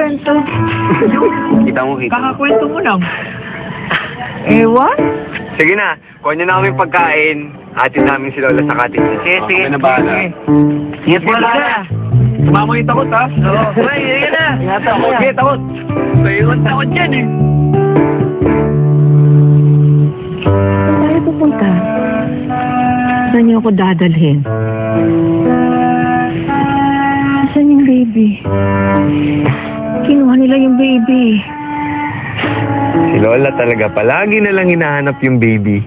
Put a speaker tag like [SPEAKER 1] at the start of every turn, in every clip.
[SPEAKER 1] kwento.
[SPEAKER 2] Kita mo, kita.
[SPEAKER 1] Kakakwento mo lang.
[SPEAKER 3] Ewan?
[SPEAKER 2] Sige na, kuha niyo na kami pagkain. Hatid namin si Lola sa cottage niya.
[SPEAKER 1] Sige, sige.
[SPEAKER 2] Kami na bahala.
[SPEAKER 1] Ingat mo na. Sumama yung takot, ha? Oo. Ay, sige na. Ingat ako. Sige, takot. Mayroon takot dyan, eh.
[SPEAKER 3] Saan tayo pupunta? Saan niyo ako dadalhin? Saan yung baby? Kinuha nila yung baby.
[SPEAKER 2] Si Lola talaga, palagi na lang hinahanap yung baby.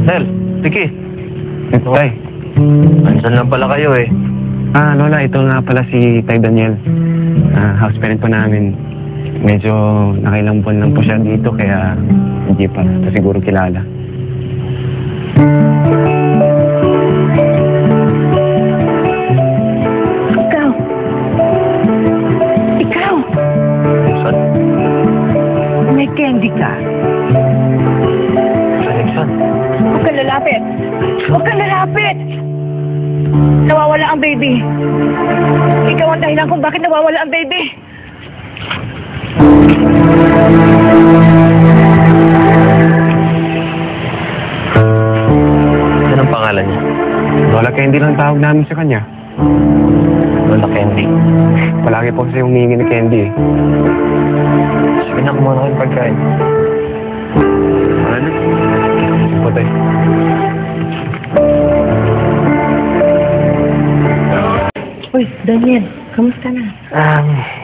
[SPEAKER 4] Nel, Vicky. Tay, ansan lang pala kayo eh.
[SPEAKER 2] Lola, ito nga pala si Tay Daniel. House parent po namin. Medyo nakailang buwan lang po siya dito, kaya hindi pa siguro kilala.
[SPEAKER 3] Ikaw!
[SPEAKER 4] Saan?
[SPEAKER 3] May candy ka.
[SPEAKER 4] Saan?
[SPEAKER 3] Huwag kang lalapit! Huwag kang lalapit! Nawawala ang baby. Ikaw ang dahilan kung bakit nawawala ang baby.
[SPEAKER 4] Ano ang pangalan niya?
[SPEAKER 2] Lola Candy lang tawag namin sa kanya.
[SPEAKER 4] Lola Candy.
[SPEAKER 2] Palagi po kasi humingi ni Candy eh.
[SPEAKER 4] Sige na, kumuha na kayo pagkain.
[SPEAKER 2] Ano? Sige po tayo.
[SPEAKER 3] Uy, Daniel, kamusta na?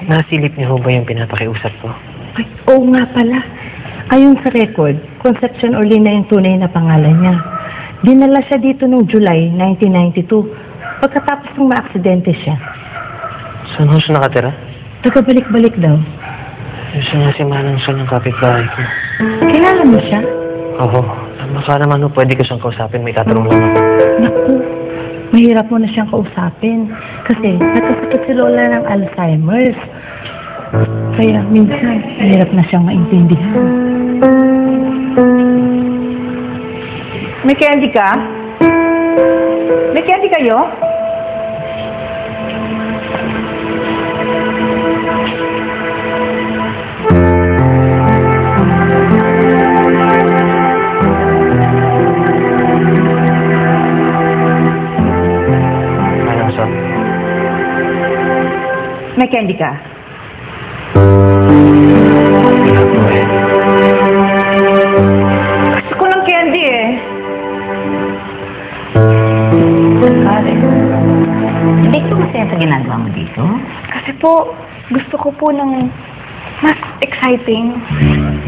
[SPEAKER 4] Nasilip niyo ba yung pinapakiusap ko?
[SPEAKER 3] Ay, oo nga pala. Ayon sa record, Concepcion Orlina yung tunay na pangalan niya. Dinala siya dito noong July 1992 pagkatapos ng maaksidente siya.
[SPEAKER 4] Saan ho siya nakatira?
[SPEAKER 3] Tagabalik-balik daw.
[SPEAKER 4] Siya nga si Manang Sol ng kapitbahay ko.
[SPEAKER 3] Kilala mo siya?
[SPEAKER 4] Oo. Baka naman ho, pwede ko siyang kausapin. May tatanong lang ako.
[SPEAKER 3] Naku, mahirap mo na siyang kausapin. Kasi nagkasakit si Lola ng Alzheimer's. Kaya minsan, mahirap na siyang maintindihan. May candy ka? May candy kayo?
[SPEAKER 4] Manang Sol.
[SPEAKER 3] May candy ka? Gusto ko ng candy eh.
[SPEAKER 5] Pare, hindi ko masaya sa ginagawa mo dito.
[SPEAKER 3] Kasi po, gusto ko po ng mas exciting,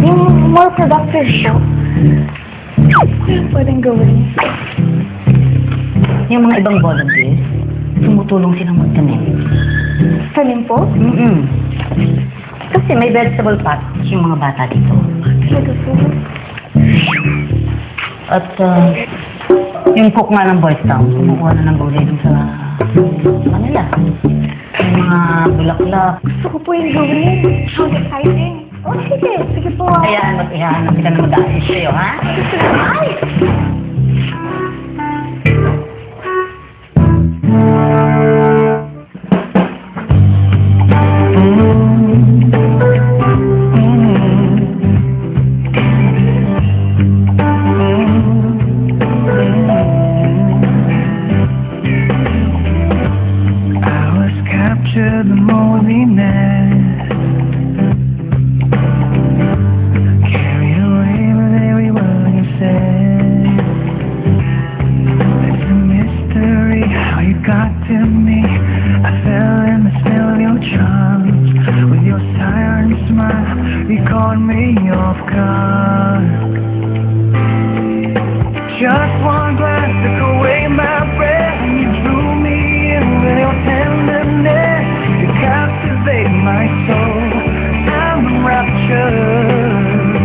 [SPEAKER 3] yung more productive show. Ano pwedeng gawin?
[SPEAKER 5] Yung mga ibang volunteers, tumutulong silang magtanim.
[SPEAKER 3] Tanim po?
[SPEAKER 5] Kasi may vegetable patch yung mga bata dito.
[SPEAKER 3] Talaga po.
[SPEAKER 5] At yung cook nga ng Boys Town, kumukuha na ng gulay dun sa kanila. Yung mga bulaklak.
[SPEAKER 3] Gusto ko po yung gawin. How exciting. Oh, sige. Sige po.
[SPEAKER 5] Hayaan ka na mag-assist sa'yo, ha? Ay!
[SPEAKER 6] The loneliness carried away with every word you said. It's a mystery how you got to me. I fell in the smell of your charms. With your siren smile, you caught me off guard. Just one glance took away my breath, and you drew me in with your tenderness. Captivate my soul, I'm raptured.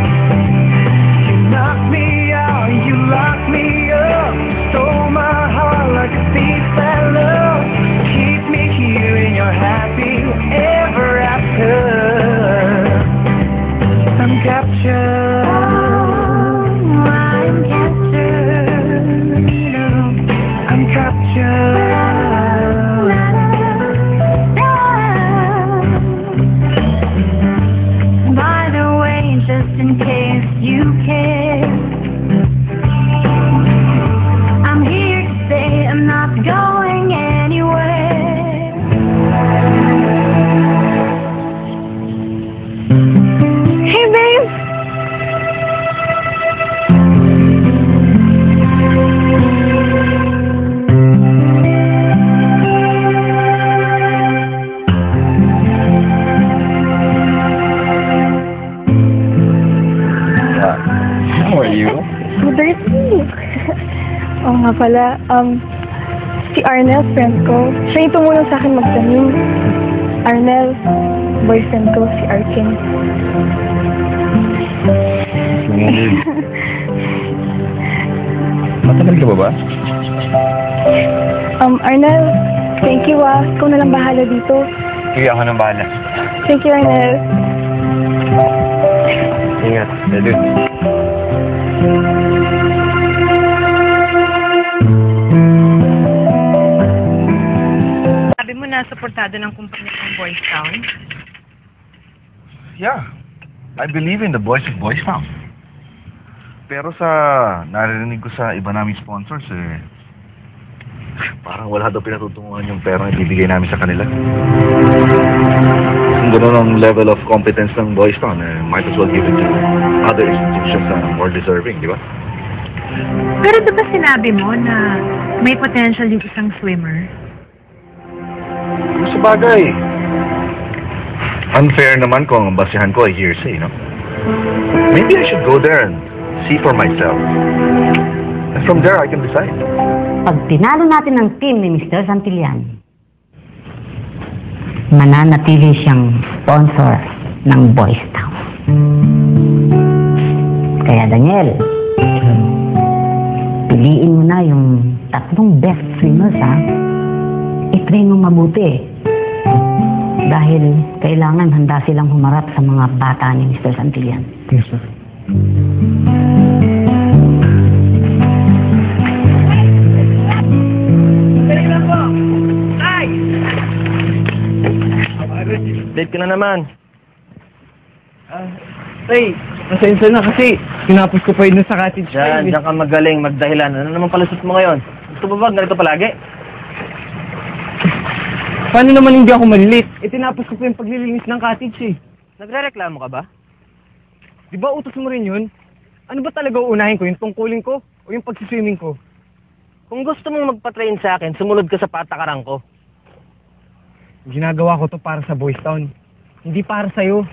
[SPEAKER 6] You knocked me out, you locked me up, stole my heart like a thief at love. Keep me here in your happy ever after. I'm captured.
[SPEAKER 7] nga pala, si Arnel, friend ko, siya yung tumulong sa akin magtanim. Arnel, boyfriend ko, si Arkin.
[SPEAKER 1] Matagal ka ba?
[SPEAKER 7] Arnel, thank you Ikaw na lang bahala dito.
[SPEAKER 2] Sige, ako nang bahala.
[SPEAKER 7] Thank you, Arnel.
[SPEAKER 2] Ingat, Edu.
[SPEAKER 3] Sabi mo na suportado ng kumpanya ng Boys Town?
[SPEAKER 1] Yeah. I believe in the voice of Boys Town. Pero sa narinig ko sa iba naming sponsors, parang wala daw pinatutunguhan yung pera na ibibigay namin sa kanila. Kung gano'n ang level of competence ng Boys Town, might as well give it to other institutions na more deserving, di ba?
[SPEAKER 3] Pero diba sinabi mo na may potential yung isang swimmer?
[SPEAKER 1] Sa bagay, unfair naman kung ang basihan ko ay hearsay, no? Maybe I should go there and see for myself. And from there, I can decide.
[SPEAKER 5] Pag tinalo natin ang team ni Mr. Santillan, mananatili siyang sponsor ng Boys Town. Kaya Daniel, piliin mo na yung 3 best swimmers, ha? I-train mo mabuti. Dahil kailangan handa silang humarap sa mga bata ni Mr. Santillan.
[SPEAKER 2] Yes, sir.
[SPEAKER 4] Date ka na naman.
[SPEAKER 2] Tay, pasensya na kasi tinapos ko pa yun sa cottage.
[SPEAKER 4] Diyan ka magaling, magdahilan. Ano naman palusot mo ngayon? Gusto mo ba ganito palagi?
[SPEAKER 2] Paano naman hindi ako malilit? Tinapos ko pa yung paglilinis ng cottage eh.
[SPEAKER 4] Nagre-reklamo ka ba?
[SPEAKER 2] Di ba utos mo rin yun? Ano ba talaga uunahin ko? Yung tungkulin ko? O yung pagsiswimming ko?
[SPEAKER 4] Kung gusto mong magpa-train sa akin, sumunod ka sa patakaran ko.
[SPEAKER 2] Ginagawa ko to para sa Boys Town. Hindi para sa'yo.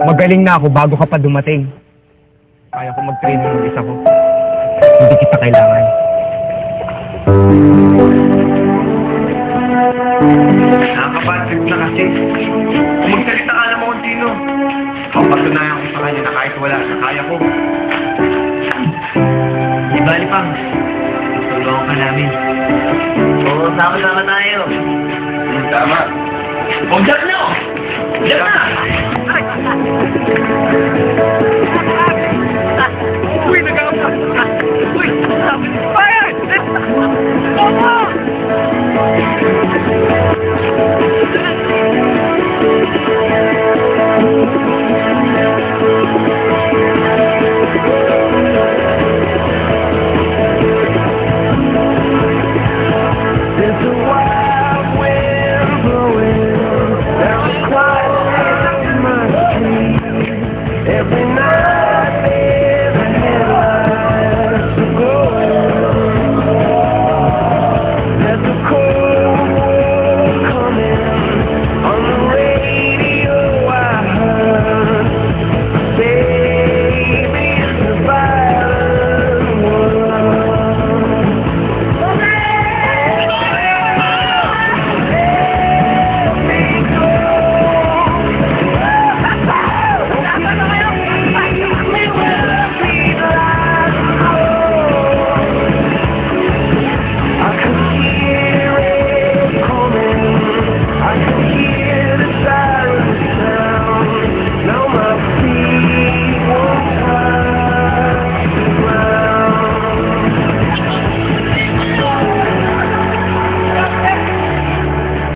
[SPEAKER 2] Magaling na ako bago ka pa dumating. Kaya ko mag-train ng isa ko. Hindi kita kailangan.
[SPEAKER 1] Nakakabad trip na kasi. Kung magsalita ka naman kung sino, papatunayan ko sa kanya na kahit wala siya, kaya ko.
[SPEAKER 4] Di bali pang. Tulungan ka namin. Oo, sama-sama tayo.
[SPEAKER 1] Tama. Huwag dyan na! Dyan na! Uy, nag-aapa! Uy! Fire! Stop!